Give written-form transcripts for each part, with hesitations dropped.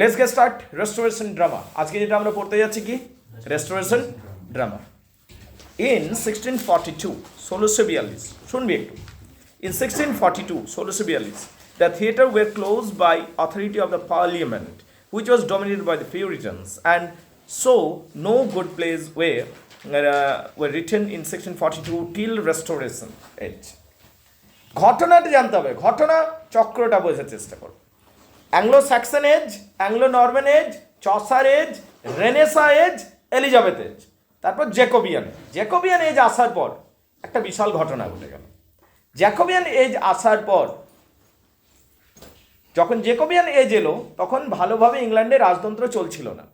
Let's get start restoration drama. আজকে যেটা আমরা পড়তে যাচ্ছি কি রেস্টোরেশন ড্রামা ইন 1642 1642 শুনবি একটু in 1642 1642 the theatre were closed by authority of the parliament which was dominated by the Puritans and so no good plays were written in 1642 till restoration age. ঘটনাটা জানতে হবে, ঘটনা চক্রটা বোঝার চেষ্টা করো। Anglo Saxon age, Anglo Norman age, Chaucer age, Renaissance age, Elizabeth age, তারপর Jacobean age আসার পর একটা বিশাল ঘটনা ঘটে গেল। জ্যাকোবিয়ান এজ আসার পর যখন জ্যাকোবিয়ান এজ এলো তখন ভালোভাবে ইংল্যান্ডে রাজতন্ত্র চলছিল না,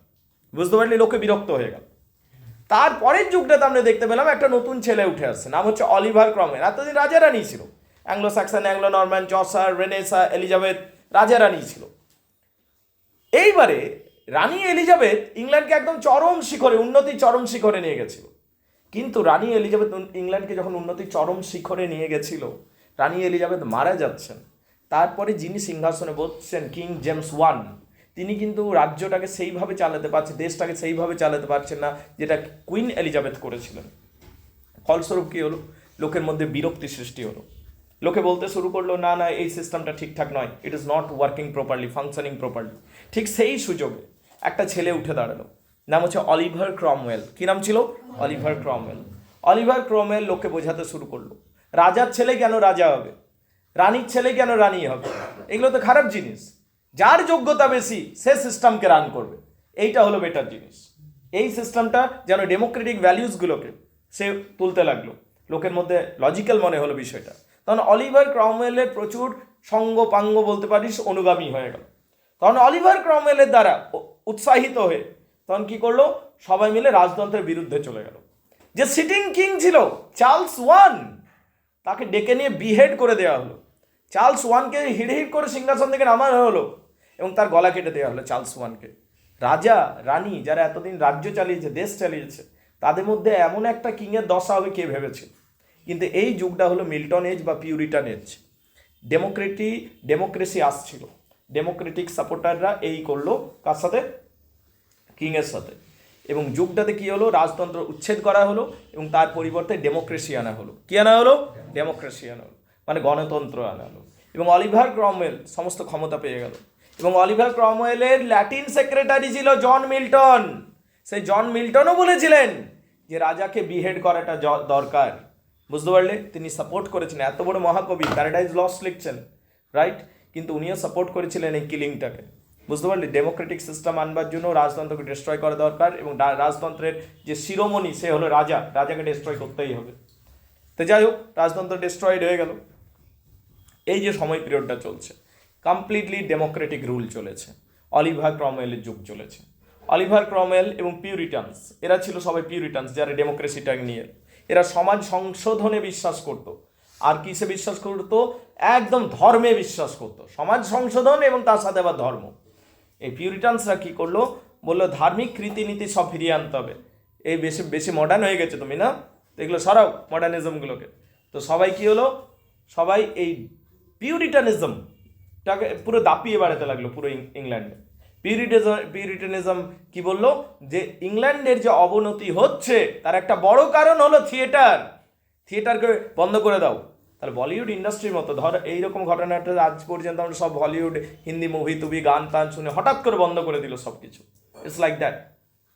বুঝতে পারলে, লোকে বিরক্ত হয়ে গেল। তারপরের যুগটাতে আমরা দেখতে পেলাম একটা নতুন ছেলে উঠে আসছে, নাম হচ্ছে অলিভার ক্রমওয়েল। এতদিন রাজা রানী ছিল, Anglo Saxon, Anglo Norman, Chaucer, Renaissance, Elizabeth, রাজা রানী ছিল। এইবারে রানী এলিজাবেথ ইংল্যান্ডকে একদম চরম শিখরে, উন্নতির চরম শিখরে নিয়ে গেছিল। কিন্তু রানী এলিজাবেথ ইংল্যান্ডকে যখন উন্নতির চরম শিখরে নিয়ে গেছিল, রানী এলিজাবেথ মারা যাচ্ছেন। তারপরে যিনি সিংহাসনে বসছেন, কিং জেমস ওয়ান, তিনি কিন্তু রাজ্যটাকে সেইভাবে চালাতে পারছেন, দেশটাকে সেইভাবে চালাতে পারছেন না যেটা কুইন এলিজাবেথ করেছিলেন। ফলস্বরূপ কী হলো, লোকের মধ্যে বিরক্তি সৃষ্টি হলো। লোকে বলতে শুরু করলো, না না, এই সিস্টেমটা ঠিকঠাক নয়, it is not working properly, functioning properly. ঠিক সেই সুযোগে একটা ছেলে উঠে দাঁড়ালো, নাম হচ্ছে অলিভার ক্রমওয়েল। কী নাম ছিল? Oliver Cromwell. অলিভার ক্রমওয়েল লোককে বোঝাতে শুরু করলো, রাজার ছেলে কেন রাজা হবে, রানীর ছেলে কেন রানী হবে, এগুলো তো খারাপ জিনিস। যার যোগ্যতা বেশি সে সিস্টেমকে রান করবে, এইটা হলো বেটার জিনিস। এই সিস্টেমটা যেন ডেমোক্রেটিক ভ্যালিউসগুলোকে সে তুলতে লাগলো, লোকের মধ্যে লজিক্যাল মনে হলো বিষয়টা। তখন অলিভার ক্রমওয়েলের প্রচুর সঙ্গপাঙ্গ বলতে পারিস অনুগামী হয়ে গেল। তখন অলিভার ক্রমওয়েলের দ্বারা উৎসাহিত হয়ে তখন কি করলো, সবাই মিলে রাজতন্ত্রের বিরুদ্ধে চলে গেল। যে সিটিং কিং ছিল চার্লস ওয়ান, তাকে ডেকে নিয়ে বিহেড করে দেওয়া হলো। চার্লস ওয়ানকে হিড়হিড় করে সিংহাসন থেকে নামানো হলো এবং তার গলা কেটে দেওয়া হলো চার্লস ওয়ানকে। রাজা রানী যারা এতদিন রাজ্য চালিয়েছে, দেশ চালিয়েছে, তাদের মধ্যে এমন একটা কিংয়ের দশা হবে কে ভেবেছিল। কিন্তু এই যুগটা হলো মিল্টন এজ বা পিউরিটান এজ। ডেমোক্রেসি আসছিল, ডেমোক্রেটিক সাপোর্টাররা এই করলো কার সাথে? কিংয়ের সাথে। এবং যুগটাতে কি হলো, রাজতন্ত্র উচ্ছেদ করা হলো এবং তার পরিবর্তে ডেমোক্রেসি আনা হলো। কি আনা হলো? ডেমোক্রেসি আনা হলো, মানে গণতন্ত্র আনা হলো। এবং অলিভার ক্রমওয়েল সমস্ত ক্ষমতা পেয়ে গেল। এবং অলিভার ক্রমওয়েলের ল্যাটিন সেক্রেটারি ছিল জন মিল্টন। সেই জন মিল্টনও বলেছিলেন যে রাজাকে বিহেড করাটা দরকার, বুঝতে পারলে। তিনি সাপোর্ট করেছেন, এত বড় মহাকবি, প্যারাডাইজ লস্ট লিখছেন, রাইট? কিন্তু উনিও সাপোর্ট করেছিলেন এই কিলিংটাকে, বুঝতে পারলে। ডেমোক্রেটিক সিস্টেম আনবার জন্য রাজতন্ত্রকে ডিস্ট্রয় করা দরকার এবং রাজতন্ত্রের যে শিরোমণি সে হলো রাজা, রাজাকে ডিস্ট্রয় করতেই হবে। তো যাই হোক, রাজতন্ত্র ডিস্ট্রয়েড হয়ে গেল। এই যে সময় পিরিয়ডটা চলছে, কমপ্লিটলি ডেমোক্রেটিক রুল চলেছে, অলিভার ক্রমওয়েলের যুগ চলেছে। অলিভার ক্রমওয়েল এবং পিউরিটানস, এরা ছিল সবাই পিউরিটানস যারা ডেমোক্রেসিটা নিয়ে, এরা সমাজ সংশোধনে বিশ্বাস করত। আর কিসে বিশ্বাস করত? একদম ধর্মে বিশ্বাস করত, সমাজ সংশোধন এবং তার সাথে আবার ধর্ম। এই পিউরিটানসরা কি করলো, বললো ধার্মিক রীতিনীতি সব ফিরিয়ে আনতে হবে। এই বেশি বেশি মডার্ন হয়ে গেছে তুমি, না? তো এগুলো সরাও মডার্নিজমগুলোকে। তো সবাই কি হলো, সবাই এই পিউরিটানিজমটাকে পুরো দাপিয়ে বাড়াতে লাগলো পুরো ইংল্যান্ডে। পিউরিটানিজম কি বললো, যে ইংল্যান্ডের যে অবনতি হচ্ছে তার একটা বড় কারণ হলো থিয়েটারকে বন্ধ করে দাও। তাহলে বলিউড ইন্ডাস্ট্রির মতো ধর এইরকম ঘটনাটা আজ পর্যন্ত আমরা সব হলিউড হিন্দি মুভি টুভি গান টান শুনে হঠাৎ করে বন্ধ করে দিল সব কিছু। It's like that.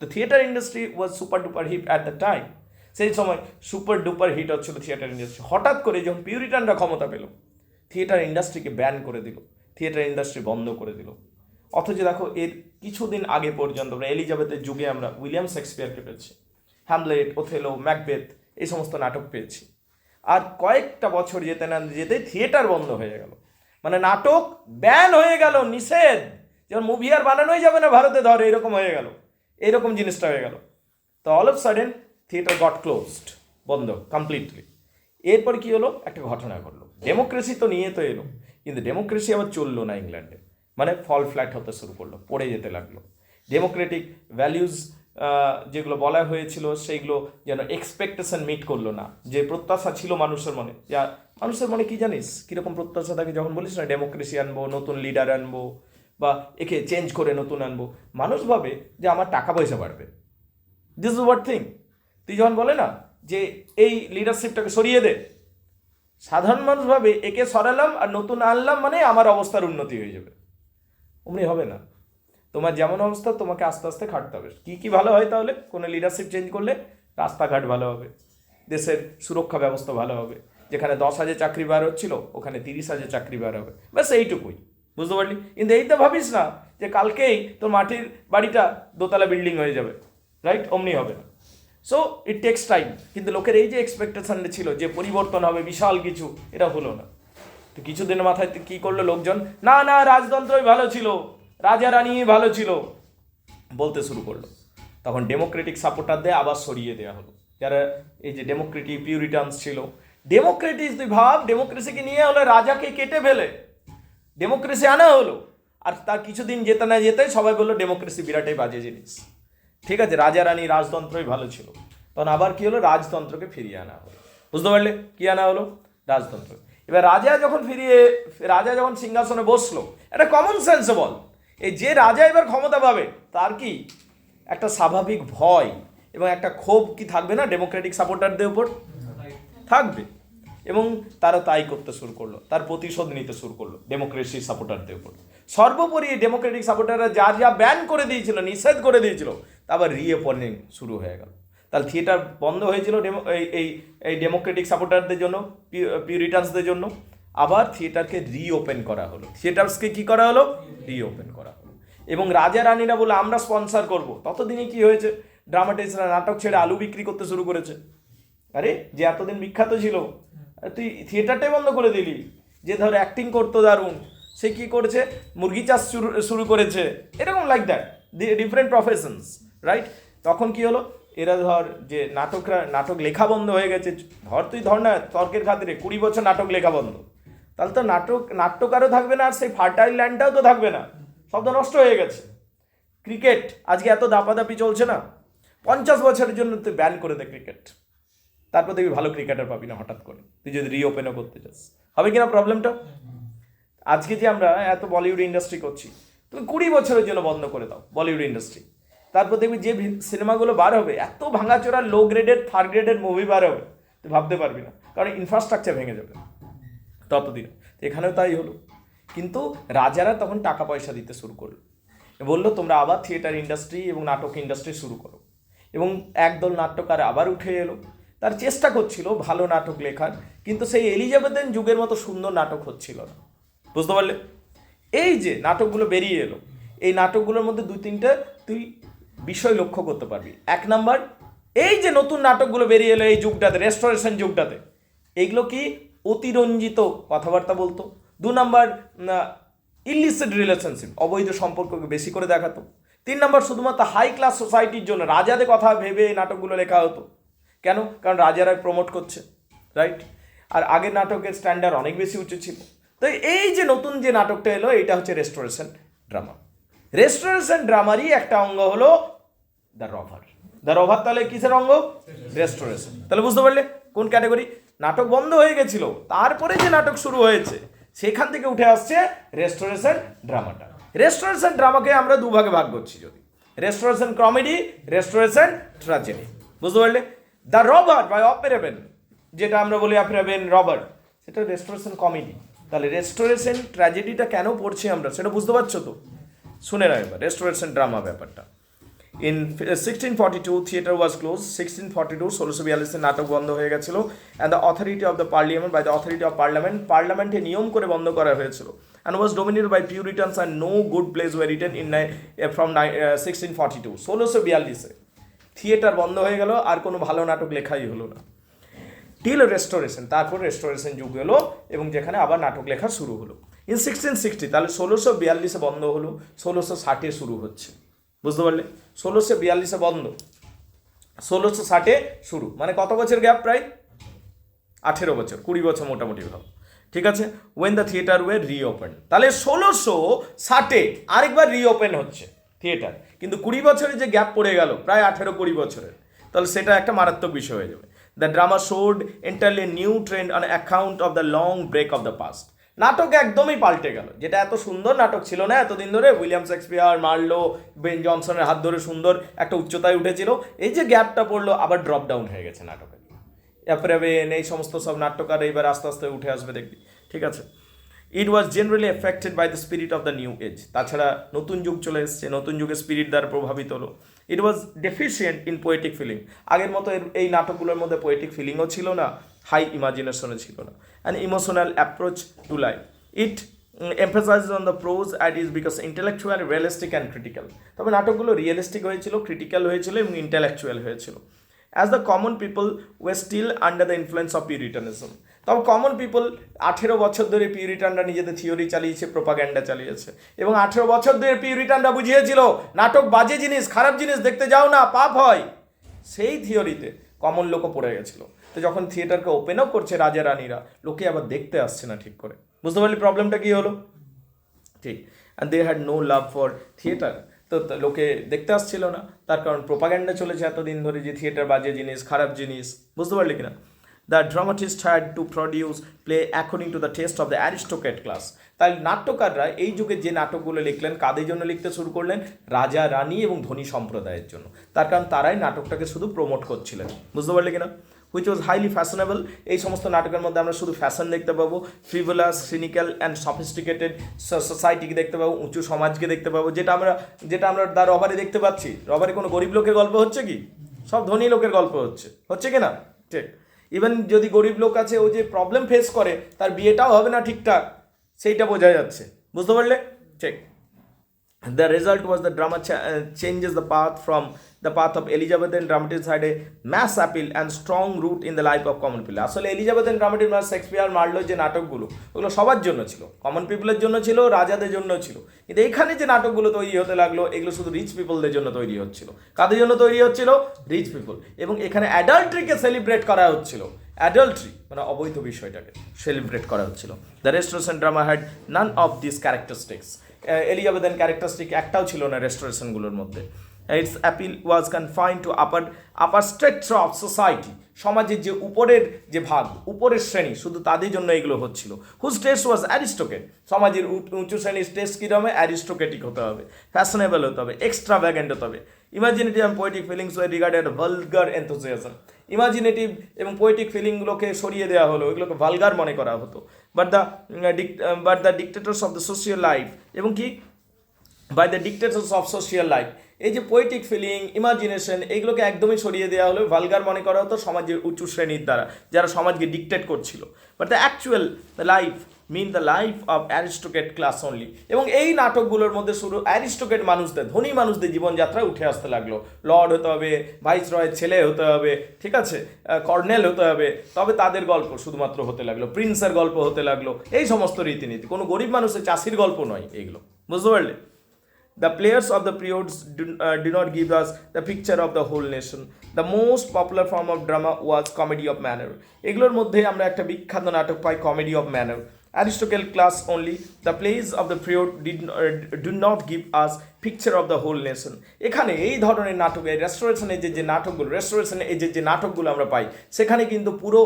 তো theatre industry was super duper hit at the time. সেই সময় সুপার ডুপার হিট হচ্ছিল থিয়েটার ইন্ডাস্ট্রি। হঠাৎ করে যখন পিউরিটানরা ক্ষমতা পেল, থিয়েটার ইন্ডাস্ট্রিকে ব্যান করে দিল, থিয়েটার ইন্ডাস্ট্রি বন্ধ করে দিল। অথচ দেখো, এর কিছুদিন আগে পর্যন্ত আমরা এলিজাবেথের যুগে আমরা উইলিয়াম শেক্সপিয়ারকে পেয়েছি, হ্যামলেট, ওথেলো, ম্যাকবেথ, এই সমস্ত নাটক পেয়েছি। আর কয়েকটা বছর যেতে না যেতে থিয়েটার বন্ধ হয়ে গেল, মানে নাটক ব্যান হয়ে গেল, নিষেধ। যেমন মুভি আর বানানোই যাবে না ভারতে, ধর এরকম হয়ে গেল, এইরকম জিনিসটা হয়ে গেল। তো all of sudden theatre goat closed, বন্ধ কমপ্লিটলি। এরপর কি হলো, একটা ঘটনা ঘটলো। ডেমোক্রেসি তো নিয়ে তো এলো, কিন্তু ডেমোক্রেসি আবার চললো না ইংল্যান্ডে, মানে ফল ফ্ল্যাট হতে শুরু করলো, পড়ে যেতে লাগলো। ডেমোক্রেটিক ভ্যালিউজ যেগুলো বলা হয়েছিল সেইগুলো যেন এক্সপেকটেশন মিট করলো না। যে প্রত্যাশা ছিল মানুষের মনে, যা মানুষের মনে কি জানিস কীরকম প্রত্যাশা থাকে যখন বলিস না ডেমোক্রেসি আনবো, নতুন লিডার আনবো, বা একে চেঞ্জ করে নতুন আনবো, মানুষ ভাবে যে আমার টাকা পয়সা বাড়বে। This is what thing. তুই যখন বলে না যে এই লিডারশিপটাকে সরিয়ে দে, সাধারণ মানুষ ভাবে একে সরালাম আর নতুন আনলাম মানে আমার অবস্থার উন্নতি হয়ে যাবে। অমনি হবে না। তোমার যেমন অবস্থা তোমাকে আস্তে আস্তে খাটতে হবে। কী কী ভালো হয় তাহলে? কোনো লিডারশিপ চেঞ্জ করলে রাস্তাঘাট ভালো হবে, দেশের সুরক্ষা ব্যবস্থা ভালো হবে, যেখানে 10,000 চাকরি বার হচ্ছিল ওখানে 30,000 চাকরি বার হবে, ব্যাস এইটুকুই। বুঝতে পারলি? কিন্তু এই তো ভাবিস না যে কালকেই তোর মাটির বাড়িটা দোতলা বিল্ডিং হয়ে যাবে, রাইট? অমনি হবে না। So it takes time. কিন্তু লোকের এই যে এক্সপেকটেশনটা ছিল যে পরিবর্তন হবে বিশাল কিছু, এটা হলো না। তো কিছুদিনের মাথায় কী করলো লোকজন, না না রাজতন্ত্রই ভালো ছিল, রাজা রানী ভালো ছিল বলতে শুরু করলো। তখন ডেমোক্রেটিক সাপোর্টারদের আবার সরিয়ে দেওয়া হলো, যারা এই যে ডেমোক্রেটিক পিউরিটানস ছিল। ডেমোক্রেটিস তুই ভাব, ডেমোক্রেসিকে নিয়ে হলো রাজাকে কেটে ফেলে ডেমোক্রেসি আনা হলো, আর তার কিছুদিন যেতে না যেতে সবাই বললো ডেমোক্রেসি বিরাটই বাজে জিনিস। ঠিক আছে, রাজা রানী রাজতন্ত্রই ভালো ছিল। তখন আবার কি হলো, রাজতন্ত্রকে ফিরিয়ে আনা হলো। বুঝতে পারলে? কি আনা হলো? রাজতন্ত্র। এবার রাজা যখন সিংহাসনে বসলো, একটা কমন সেন্সে বল, এই যে রাজা এবার ক্ষমতা পাবে তার কি একটা স্বাভাবিক ভয় এবং একটা ক্ষোভ কি থাকবে না ডেমোক্রেটিক সাপোর্টারদের উপর? থাকবে। এবং তারা তাই করতে শুরু করলো, তার প্রতিশোধ নিতে শুরু করলো ডেমোক্রেসি সাপোর্টারদের উপর। সর্বোপরি ডেমোক্রেটিক সাপোর্টাররা যা ব্যান করে দিয়েছিল, নিষেধ করে দিয়েছিল, তা আবার রিওপেনিং শুরু হয়ে গেল। তাহলে থিয়েটার বন্ধ হয়েছিল এই ডেমোক্রেটিক সাপোর্টারদের জন্য, পিউরিটানসদের জন্য। আবার থিয়েটারকে রিওপেন করা হলো, থিয়েটার্সকে কি করা হলো? রিওপেন করা হলো। এবং রাজা রানীরা বলে আমরা স্পন্সার করব। ততদিনে কি হয়েছে, ড্রামাটিস্টরা নাটক ছেড়ে আলু বিক্রি করতে শুরু করেছে। আরে যে এতদিন বিখ্যাত ছিল, তুই থিয়েটারটাই বন্ধ করে দিলি। যে ধর অ্যাক্টিং করতো দারুণ, সে কি করেছে, মুরগি চাষ শুরু করেছে, এরকম like that, different professions, right? তখন কি হলো, এরা ধর যে নাটক লেখা বন্ধ হয়ে গেছে। ধর না তর্কের খাতিরে 20 বছর নাটক লেখা বন্ধ, তাহলে তো নাট্যকারও থাকবে না, আর সেই ফার্টাইল ল্যান্ডটাও তো থাকবে না, সব তো নষ্ট হয়ে গেছে। ক্রিকেট আজকে এত দাপাদাপি চলছে না, 50 বছরের জন্য তুই ব্যান করে দে ক্রিকেট, তারপর দেখবি ভালো ক্রিকেটার পাবি না হঠাৎ করে, তুই যদি রিওপেনও করতে চাস। হবে কিনা প্রবলেমটা? আজকে যে আমরা এত বলিউড ইন্ডাস্ট্রি করছি, তুমি 20 বছরের জন্য বন্ধ করে দাও বলিউড ইন্ডাস্ট্রি, তারপর দেখবি যে সিনেমাগুলো বার হবে এত ভাঙাচোরা লো গ্রেডেড থার্ড গ্রেডেড মুভি বার হবে, তুই ভাবতে পারবি না, কারণ ইনফ্রাস্ট্রাকচার ভেঙে যাবে ততদিন। এখানেও তাই হলো। কিন্তু রাজারা তখন টাকা পয়সা দিতে শুরু করলো, বললো তোমরা আবার থিয়েটার ইন্ডাস্ট্রি এবং নাটক ইন্ডাস্ট্রি শুরু করো। এবং একদল নাট্যকার আবার উঠে এলো, তার চেষ্টা করছিল ভালো নাটক লেখার, কিন্তু সেই এলিজাবেথেন যুগের মতো সুন্দর নাটক হচ্ছিল না। বুঝতে পারলে? এই যে নাটকগুলো বেরিয়ে এলো, এই নাটকগুলোর মধ্যে 2-3টা তুই বিষয় লক্ষ্য করতে পারবি। 1 নাম্বার, এই যে নতুন নাটকগুলো বেরিয়ে এলো এই যুগটাতে, রেস্টোরেশন যুগটাতে, এইগুলো কি অতিরঞ্জিত কথাবার্তা বলতো। 2 নাম্বার, ইলিসিট রিলেশনশিপ, অবৈধ সম্পর্ককে বেশি করে দেখাতো। 3 নাম্বার, শুধুমাত্র হাই ক্লাস সোসাইটির জন্য রাজাদের কথা ভেবে এই নাটকগুলো লেখা হতো। কেন? কারণ রাজারা প্রমোট করছে, রাইট? আর আগের নাটকের স্ট্যান্ডার্ড অনেক বেশি উঁচু ছিল। তো এই যে নতুন যে নাটকটা এলো, এটা হচ্ছে রেস্টোরেশন ড্রামা। রেস্টোরেশন ড্রামারই একটা অঙ্গ হলো দ্য রভার। দ্য রভার তাহলে কিসের অঙ্গ? রেস্টোরেশন। তাহলে বুঝতে পারলে কোন ক্যাটাগরি? নাটক বন্ধ হয়ে গেছিল, তারপরে যে নাটক শুরু হয়েছে সেখান থেকে উঠে আসছে রেস্টোরেশন ড্রামাটা। রেস্টোরেশন ড্রামাকে আমরা 2 ভাগে ভাগ করছি, যদি রেস্টোরেশন কমেডি, রেস্টোরেশন ট্র্যাজেডি। বুঝতে পারলে? দ্য রবার্ট বাই অপেরাবেন, যেটা আমরা বলি অপেরাবেন রবার্ট, সেটা রেস্টোরেশন কমেডি। তাহলে রেস্টোরেশন ট্র্যাজেডিটা কেন পড়ছি আমরা সেটা বুঝতে পারছো তো? শুনে নাও এবার রেস্টোরেশন ড্রামা ব্যাপারটা। In 1642 theatre was close. 1642 1642 নাটক বন্ধ হয়ে গেছিল। And the authority of the parliament, by the authority of পার্লামেন্টে নিয়ম করে বন্ধ করা হয়েছিল। And was dominated by Puritans and no good plays were written in from 1642। 1642 theatre বন্ধ হয়ে গেল, আর কোনো ভালো নাটক লেখাই হলো না টিল রেস্টোরেশন। তারপর রেস্টোরেশন যুগ এলো এবং যেখানে আবার নাটক লেখা শুরু হলো ইন 1660। তাহলে 1642 বন্ধ হলো, 1660 শুরু হচ্ছে। বুঝতে পারলে? 1642 বন্ধ, 1660 শুরু, মানে কত বছর গ্যাপ? প্রায় 18 বছর, 20 বছর মোটামুটি ভাব। ঠিক আছে, when the theatre were reopen. তাহলে 1660 আরেকবার রিওপেন হচ্ছে থিয়েটার, কিন্তু 20 বছরের যে গ্যাপ পড়ে গেল প্রায় 18-20 বছরের, তাহলে সেটা একটা মারাত্মক বিষয় হয়ে যাবে। The drama showed entirely new trend on account of the long break of the past. নাটক একদমই পাল্টে গেল। যেটা এত সুন্দর নাটক ছিল না এতদিন ধরে, উইলিয়াম শেক্সপিয়ার, মার্লো, বেন জনসনের হাত ধরে সুন্দর একটা উচ্চতায় উঠেছিল, এই যে গ্যাপটা পড়লো আবার ড্রপ ডাউন হয়ে গেছে নাটকের। অ্যাপ্রেবেন এই সমস্ত সব নাট্যকার এইবার আস্তে আস্তে উঠে আসবে দেখবি, ঠিক আছে। It was generally affected by the spirit of the new age. তাছাড়া নতুন যুগ চলে এসছে, নতুন যুগের স্পিরিট দ্বারা প্রভাবিত হলো। ইট ওয়াজ ডেফিসিয়েন্ট ইন পোয়েটিক ফিলিং। আগের মতো এই নাটকগুলোর মধ্যে পোয়েটিক ফিলিংও ছিল না, হাই ইমাজিনেশনও ছিল না, an emotional approach to life. It emphasizes on the prose and is because intellectual, realistic and critical. তবে নাটকগুলো রিয়েলিস্টিক হয়েছিল, ক্রিটিক্যাল হয়েছিল এবং ইন্টেলেকচুয়াল হয়েছিল। As the common people were still under the influence of Puritanism. তবে common people 18 বছর ধরে পিউরিটানরা নিজেদের থিওরি চালিয়েছে, প্রোপাগ্যান্ডা চালিয়েছে, এবং 18 বছর ধরে পিউরিটানরা বুঝিয়েছিল নাটক বাজে জিনিস, খারাপ জিনিস, দেখতে যাও না, পাপ হয়। সেই থিওরিতে কমন লোকও পড়ে গেছিলো। তো যখন থিয়েটারকে ওপেন আপ করছে রাজা রানীরা, লোকে আবার দেখতে আসছে না ঠিক করে। বুঝতে পারলি প্রবলেমটা কী হলো? ঠিক। And they had no love for theatre. তো লোকে দেখতে আসছিল না, তার কারণ প্রোপাগ্যান্ডা চলেছে এতদিন ধরে যে থিয়েটার বাজে জিনিস, খারাপ জিনিস। বুঝতে পারলি কিনা? The dramatist had to produce play according to the test of the aristocrat class. তাই নাট্যকাররা এই যুগে যে নাটকগুলো লিখলেন কাদের জন্য লিখতে শুরু করলেন? রাজা রানী এবং ধনী সম্প্রদায়ের জন্য। তার কারণ তারাই নাটকটাকে শুধু প্রমোট করছিলেন। বুঝতে পারলি কিনা? Which was highly fashionable. এই সমস্ত নাটকের মধ্যে আমরা শুধু ফ্যাশন দেখতে পাবো, ফ্রিভোলাস, সিনিক্যাল অ্যান্ড সফিস্টিকেটেড সোসাইটিকে দেখতে পাবো, উঁচু সমাজকে দেখতে পাবো, যেটা আমরা দ্য রবারে দেখতে পাচ্ছি। রবারে কোনো গরিব লোকের গল্প হচ্ছে কি? সব ধনী লোকের গল্প হচ্ছে কি না? ঠিক। ইভেন যদি গরিব লোক আছে, ও যে প্রবলেম ফেস করে, তার বিয়েটাও হবে না ঠিকঠাক, সেইটা বোঝা যাচ্ছে। বুঝতে পারলে? ঠিক। The result was the drama changes the path from the path of Elizabethan dramatists had a mass appeal and strong root in the life of common people. আসলে এলিজাবেথেন ড্রামাটিস্ট মানে শেক্সপিয়ার, মার্লোর যে নাটকগুলো, ওগুলো সবার জন্য ছিল, কমন পিপলের জন্য ছিল, রাজাদের জন্য ছিল। কিন্তু এইখানে যে নাটকগুলো তৈরি হতে লাগলো, এগুলো শুধু রিচ পিপলদের জন্য তৈরি হচ্ছিল। কাদের জন্য তৈরি হচ্ছিল? Rich people. এবং এখানে অ্যাডাল্ট্রিকে সেলিব্রেট করা হচ্ছিল। অ্যাডাল্ট্রি মানে অবৈধ বিষয়টাকে সেলিব্রেট করা হচ্ছিল। The restoration drama had none of this characteristics. Elizabethan characteristic একটাও ছিল না রেস্টোরেশনগুলোর মধ্যে। Its appeal was confined to upper strata of society. সমাজের যে উপরের যে ভাগ, উপরের শ্রেণী, শুধু তাদের জন্য এগুলো হচ্ছিল। হুজ টেস্ট ওয়াজ অ্যারিস্টোক্রেট। সমাজের উঁচু শ্রেণীর টেস্ট কী হবে? অ্যারিস্টোক্রেটিক হতে হবে, ফ্যাশনেবল হতে হবে, এক্সট্রাভ্যাগেন্ট হতে হবে। Imaginative and poetic feelings were regarded vulgar enthusiasm. Imaginative এবং পোয়েটিক ফিলিংগুলোকে সরিয়ে দেওয়া হলো, এগুলোকে ভালগার মনে করা হতো। But the dictators of the social life, এবং কি by the dictators of social life, এই যে পোয়েটিক ফিলিং, ইমাজিনেশন, এইগুলোকে একদমই সরিয়ে দেওয়া হলো, ভালগার মনে করা হতো সমাজের উঁচু শ্রেণীর দ্বারা, যারা সমাজকে ডিক্টেট করছিল। But the actual life mean the life of aristocrat class only. এবং এই নাটকগুলোর মধ্যে শুরু অ্যারিস্টোক্রেট মানুষদের, ধনী মানুষদের জীবনযাত্রা উঠে আসতে লাগলো। লর্ড হতে হবে, ভাইস রয়ের ছেলে হতে হবে, ঠিক আছে, কর্নেল হতে হবে, তবে তাদের গল্প শুধুমাত্র হতে লাগলো, প্রিন্সের গল্প হতে লাগলো, এই সমস্ত রীতিনীতি। কোনো গরিব মানুষের চাষির গল্প নয় এগুলো। বুঝতে পারলে? The players of the periods do not give us the picture of the whole nation. The most popular form of drama was comedy of manner. এগুলোর মধ্যে আমরা একটা বিখ্যাত নাটক পাই, comedy of manner. Aristotle class only. The plays of the period do not give us picture of the whole nation. এখানে এই ধরনের নাটক, এই রেস্টোরেশনের যে নাটকগুলো, রেস্টোরেশনের এই যে নাটকগুলো আমরা পাই, সেখানে কিন্তু পুরো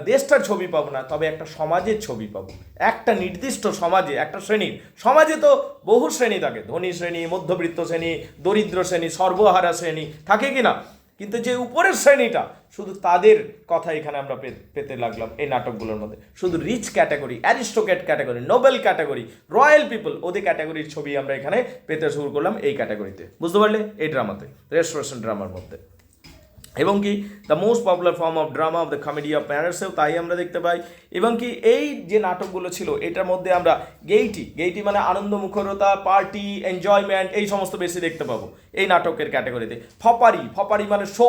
দেশটার ছবি পাবো না, তবে একটা সমাজের ছবি পাবো। একটা নির্দিষ্ট সমাজে, একটা শ্রেণীর, সমাজে তো বহু শ্রেণী থাকে, ধনী শ্রেণী, মধ্যবিত্ত শ্রেণী, দরিদ্র শ্রেণী, সর্বহারা শ্রেণী থাকে কি না? কিন্তু যে উপরের শ্রেণীটা, শুধু তাদের কথা এখানে আমরা পেতে লাগলাম এই নাটকগুলোর মধ্যে। শুধু rich category, aristocrat category, noble category, royal people, ওদের ক্যাটাগরির ছবি আমরা এখানে পেতে শুরু করলাম এই ক্যাটাগরিতে। বুঝতে পারলে? এই ড্রামাতে, রেস্টোরেশন ড্রামার মধ্যে। এবং কি the most popular form of drama of the comedy of ম্যানার্সেও তাই আমরা দেখতে পাই। এবং কি এই যে নাটকগুলো ছিল, এটার মধ্যে আমরা গেইটি মানে আনন্দ মুখরতা, পার্টি, এনজয়মেন্ট, এই সমস্ত বেশি দেখতে পাবো এই নাটকের ক্যাটাগরিতে। ফপারি মানে শো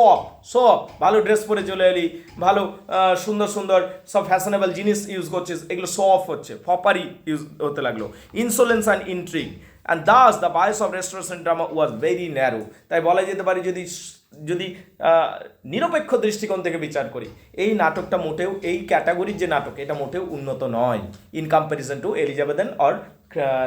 অফ, ভালো ড্রেস পরে চলে এলি, ভালো সুন্দর সুন্দর সব ফ্যাশনেবল জিনিস ইউজ করছিস, এগুলো শো অফ হচ্ছে, ফপারি ইউজ হতে লাগলো। Insolence and intrigue, and thus the bias of restoration drama was very narrow. তাই বলা যেতে পারে, যদি নিরপেক্ষ দৃষ্টিকোণ থেকে বিচার করি, এই নাটকটা মোটেও, এই ক্যাটাগরির যে নাটক, এটা মোটেও উন্নত নয় in comparison to Elizabethan or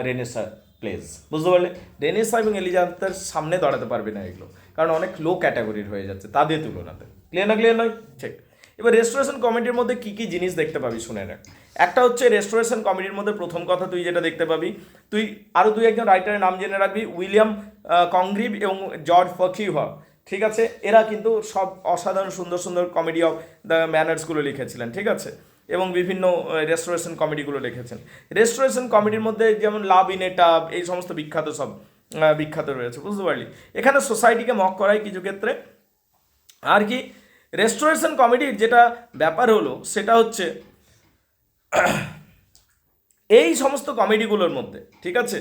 renaissance plays. বুঝতে পারলে? রেনেসাঁ এবং এলিজাবেথের সামনে দাঁড়াতে পারবে না এগুলো, কারণ অনেক লো ক্যাটাগরির হয়ে যাচ্ছে তাদের তুলনাতে। ক্লিয়ার নয়? ঠিক। এবার রেস্টোরেশন কমেডির মধ্যে কী কী জিনিস দেখতে পাবি শুনে রাখ। একটা হচ্ছে রেস্টোরেশন কমেডির মধ্যে প্রথম কথা তুই যেটা দেখতে পাবি, তুই আরও দুই একজন রাইটারের নাম জেনে রাখবি, উইলিয়াম কংগ্রিভ এবং জর্জ ফকিউহা, ঠিক আছে? এরা কিন্তু সব অসাধারণ সুন্দর সুন্দর কমেডি অফ দ্য ম্যানার্সগুলো লিখেছিলেন, ঠিক আছে? এবং বিভিন্ন রেস্টোরেশন কমেডিগুলো লিখেছেন। রেস্টোরেশন কমেডির মধ্যে যেমন লাভ ইন এ টাব, এই সমস্ত বিখ্যাত সব বিখ্যাত রয়েছে, বুঝতে পারলি? এখানে সোসাইটিকে মক করায় কিছু ক্ষেত্রে। আর কি রেস্টোরেশন কমেডির যেটা ব্যাপার হলো সেটা হচ্ছে এই সমস্ত কমেডিগুলোর মধ্যে, ঠিক আছে,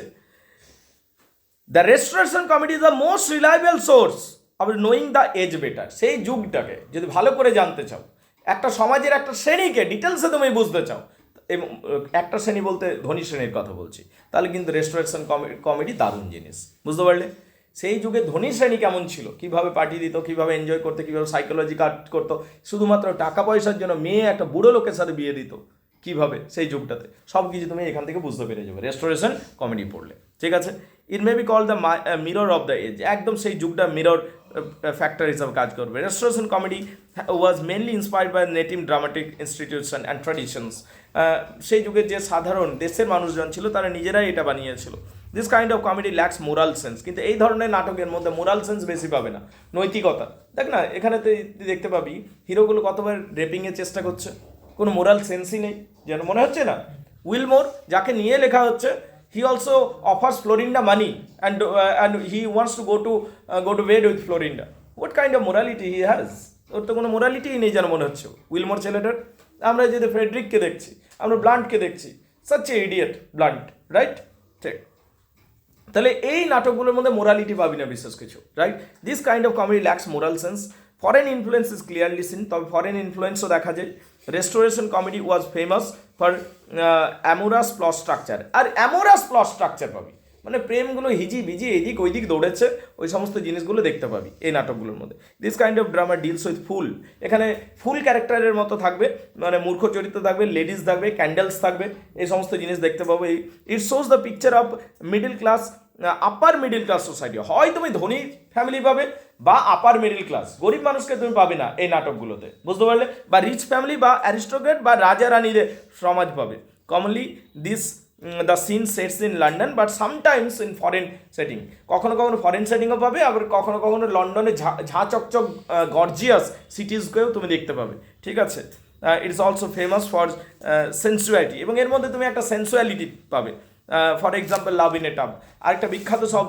the restoration comedy is the most reliable source of knowing the age better. সেই যুগটাকে যদি ভালো করে জানতে চাও, একটা সমাজের একটা শ্রেণীকে ডিটেলসে তুমি বুঝতে চাও, এবং একটা শ্রেণী বলতে ধনী শ্রেণীর কথা বলছি, তাহলে কিন্তু রেস্টোরেশন কমেডি দারুণ জিনিস, বুঝতে পারলে? সেই যুগে ধনী শ্রেণী কেমন ছিল, কীভাবে পার্টি দিত, কীভাবে এনজয় করতো, কীভাবে সাইকোলজি কাট করতো, শুধুমাত্র টাকা পয়সার জন্য মেয়ে একটা বুড়ো লোকের সাথে বিয়ে দিত কীভাবে সেই যুগটাতে, সব কিছু তুমি এখান থেকে বুঝতে পেরে যাবে রেস্টোরেশন কমেডি পড়লে, ঠিক আছে? It may be call the mirror of the age, একদম সেই যুগটা মিরর ফ্যাক্টর হিসাবে কাজ করবে। Restoration comedy was mainly inspired by native dramatic institution and traditions. সেই যুগের যে সাধারণ দেশের মানুষজন ছিল তারা নিজেরাই এটা বানিয়েছিল। This kind of comedy lacks moral sense, কিন্তু এই ধরনের নাটকের মধ্যে মোরাল সেন্স বেশি পাবে না, নৈতিকতা। দেখ না, এখানে তুই দেখতে পাবি হিরোগুলো কতবার রেপিংয়ের চেষ্টা করছে, কোনো মোরাল সেন্সই নেই, যেন মনে হচ্ছে না? উইলমোর, যাকে নিয়ে লেখা হচ্ছে, he also offers Florinda money and he wants to go to bed with Florinda. What kind of morality he has? ওর তো কোনো মোরালিটিই নেই যেন মনে হচ্ছে উইলমোর ছেলেটার। আমরা যদি ফ্রেডরিককে দেখছি, আমরা ব্লান্টকে দেখছি, such a idiot blunt, right? ঠিক। তাহলে এই নাটকগুলোর মধ্যে মোরালিটি পাবি না বিশেষ কিছু, right? This kind of comedy lacks moral sense. Foreign influence is clearly seen, তবে ফরেন ইনফ্লুয়েন্সও দেখা যায়। Restoration comedy was famous for amorous plot structure, আর অ্যামোরাস প্লট স্ট্রাকচার পাবি, মানে প্রেমগুলো হিজি বিজি এদিক ওইদিক দৌড়েছে, ওই সমস্ত জিনিসগুলো দেখতে পাবি এই নাটকগুলোর মধ্যে। This kind of drama deals with ফুল, এখানে ফুল ক্যারেক্টারের মতো থাকবে, মানে মূর্খ চরিত্র থাকবে, লেডিস থাকবে, ক্যান্ডেলস থাকবে, এই সমস্ত জিনিস দেখতে পাবো। It shows the picture of middle class, upper middle class society. হয় তুমি ধনী ফ্যামিলি পাবে বা আপার মিডল ক্লাস, গরিব মানুষকে তুমি পাবে না এই নাটকগুলোতে, বুঝতে পারলে? বা রিচ ফ্যামিলি বা অ্যারিস্টোক্রেট বা রাজা রানীদের সমাজ পাবে। Commonly this the scene sets in London but sometimes in foreign setting, কখনো কখনো ফরেন সেটিংও পাবে, আবার কখনো কখনো লন্ডনে ঝাঁ চকচক গর্জিয়াস সিটিজকেও তুমি দেখতে পাবে, ঠিক আছে? ইটস অলসো ফেমাস ফর সেন্সুয়ালিটি, এবং এর মধ্যে তুমি একটা সেন্সুয়ালিটি পাবে। For example love in a tub, আরেকটা বিখ্যাত সব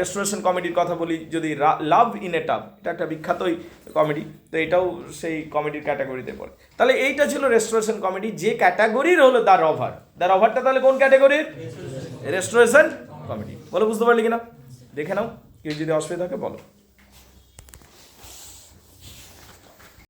রেস্টোরেশন কমেডির কথা বলি যদি, লাভ ইন এ টাব, এটা একটা বিখ্যাতই কমেডি, তো এটাও সেই কমেডির ক্যাটাগরিতে পড়ে। তাহলে এইটা ছিল রেস্টোরেশন কমেডি, যে ক্যাটাগরির হলো দ্য রভার। দ্য রভারটা তাহলে কোন ক্যাটাগরির? Restoration comedy. বলো, বুঝতে পারলি কিনা? দেখে নাও, কেউ যদি অসুবিধা থাকে বলো।